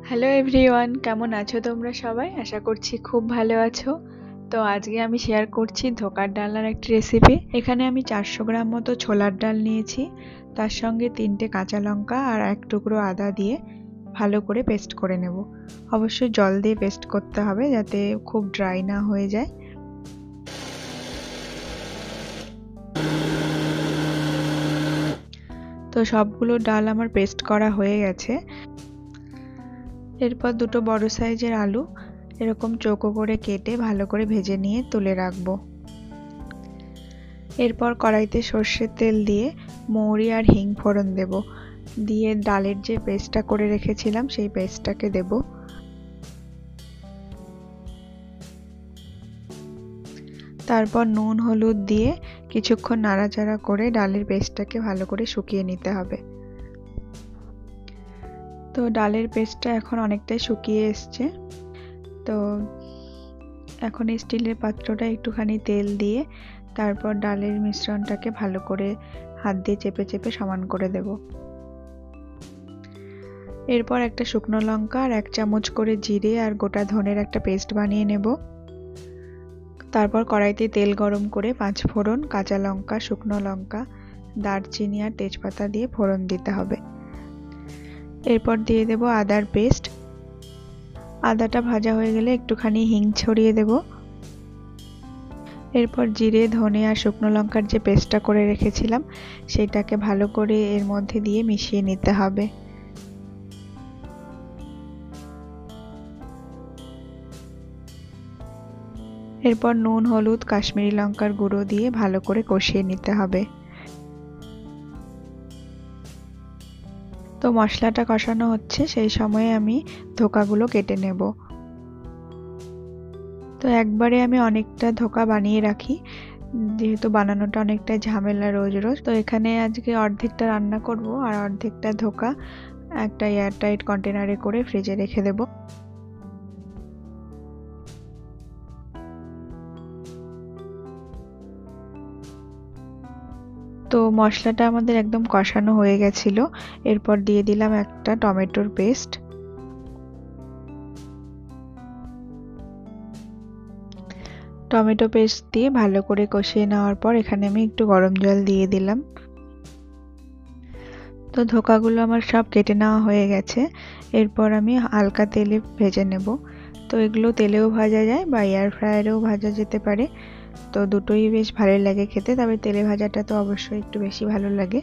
Hello everyone, কেমন আছো তোমরা সবাই? আশা করছি খুব ভালো আছো। তো আজকে আমি শেয়ার করছি ধোকার ডালনার একটি রেসিপি। এখানে আমি 400 গ্রাম মতো ছোলার ডাল নিয়েছি, তার সঙ্গে 3টে কাঁচা লঙ্কা আর 1 টুকরো আদা দিয়ে ভালো করে পেস্ট করে নেব। অবশ্যই জল দিয়ে পেস্ট করতে হবে যাতে খুব ড্রাই না হয়ে যায়। তো সবগুলো ডাল আমার পেস্ট করা হয়ে গেছে। এরপর দুটো বড় সাইজের আলু এরকম চৌকো করে কেটে ভালো করে ভেজে নিয়ে তুলে রাখবো। এরপর কড়াইতে সর্ষের তেল দিয়ে মৌরি আর হিং ফোড়ন দেব, দিয়ে ডালের যে পেস্টটা করে রেখেছিলাম সেই পেস্টটাকে দেব। তারপর নুন হলুদ দিয়ে কিছুক্ষণ নাড়াচাড়া করে ডালের পেস্টটাকে ভালো করে শুকিয়ে নিতে হবে। তো ডালের পেস্টটা এখন অনেকটাই শুকিয়ে এসছে। তো এখন এই স্টিলের পাত্রটা একটুখানি তেল দিয়ে তারপর ডালের মিশ্রণটাকে ভালো করে হাত দিয়ে চেপে চেপে সমান করে দেব। এরপর একটা শুকনো লঙ্কা আর 1 চামচ করে জিরে আর গোটা ধনের একটা পেস্ট বানিয়ে নেব। তারপর কড়াইতে তেল গরম করে 5 ফোড়ন, কাঁচা লঙ্কা, শুকনো লঙ্কা, দারচিনি আর তেজপাতা দিয়ে ফোড়ন দিতে হবে। এরপর দিয়ে দেব আদার পেস্ট। আদাটা ভাজা হয়ে গেলে একটুখানি হিং ছড়িয়ে দেব। এরপর জিরে, ধনে আর শুকনো লঙ্কার যে পেস্টটা করে রেখেছিলাম সেটাকে ভালো করে এর মধ্যে দিয়ে মিশিয়ে নিতে হবে। এরপর নুন, হলুদ, কাশ্মীরি লঙ্কার গুঁড়ো দিয়ে ভালো করে কষিয়ে নিতে হবে। তো মশলাটা কষানো হচ্ছে সেই সময়ে আমি ধোকাগুলো কেটে নেব। তো একবারে আমি অনেকটা ধোকা বানিয়ে রাখি, যেহেতু বানানোটা অনেকটা ঝামেলা রোজ রোজ। তো এখানে আজকে অর্ধেকটা রান্না করব আর অর্ধেকটা ধোকা একটা এয়ারটাইট কন্টেনারে করে ফ্রিজে রেখে দেব। তো মশলাটা আমাদের একদম কষানো হয়ে গেছিল। এরপর দিয়ে দিলাম একটা টমেটোর পেস্ট। টমেটো পেস্ট দিয়ে ভালো করে কষিয়ে নেওয়ার পর এখানে আমি একটু গরম জল দিয়ে দিলাম। তো ধোকাগুলো আমার সব কেটে নেওয়া হয়ে গেছে। এরপর আমি হালকা তেলে ভেজে নেব। তো এগুলো তেলেও ভাজা যায় বা এয়ার ফ্রায়ারেও ভাজা যেতে পারে। তো দুটোই বেশ ভালো লাগে খেতে, তবে তেলে ভাজাটা তো অবশ্যই একটু বেশি ভালো লাগে।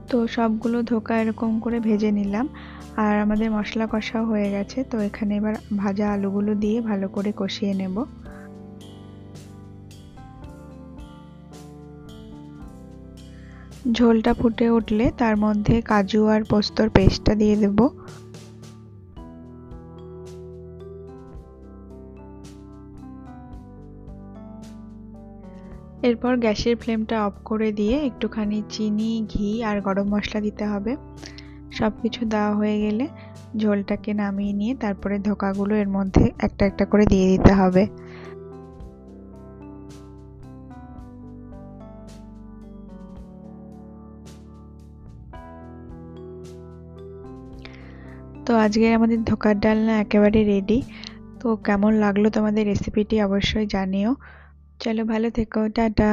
তো সবগুলো ধোকা এরকম করে ভেজে নিলাম আর আমাদের মশলা কষাও হয়ে গেছে। তো এখানে এবার ভাজা আলুগুলো দিয়ে ভালো করে কষিয়ে নেব। ঝোলটা ফুটে উঠলে তার মধ্যে কাজু আর পোস্তর পেস্টটা দিয়ে দেব। এরপর গ্যাসের ফ্লেমটা অফ করে দিয়ে একটুখানি চিনি, ঘি আর গরম মশলা দিতে হবে। সব কিছু দেওয়া হয়ে গেলে ঝোলটাকে নামিয়ে নিয়ে তারপরে ধোকাগুলো এর মধ্যে একটা একটা করে দিয়ে দিতে হবে। তো আজকে আমাদের ধোকার ডালনা একেবারে রেডি। তো কেমন লাগলো তোমাদের রেসিপিটি অবশ্যই জানিও। চলো ভালো থেকো, টাটা।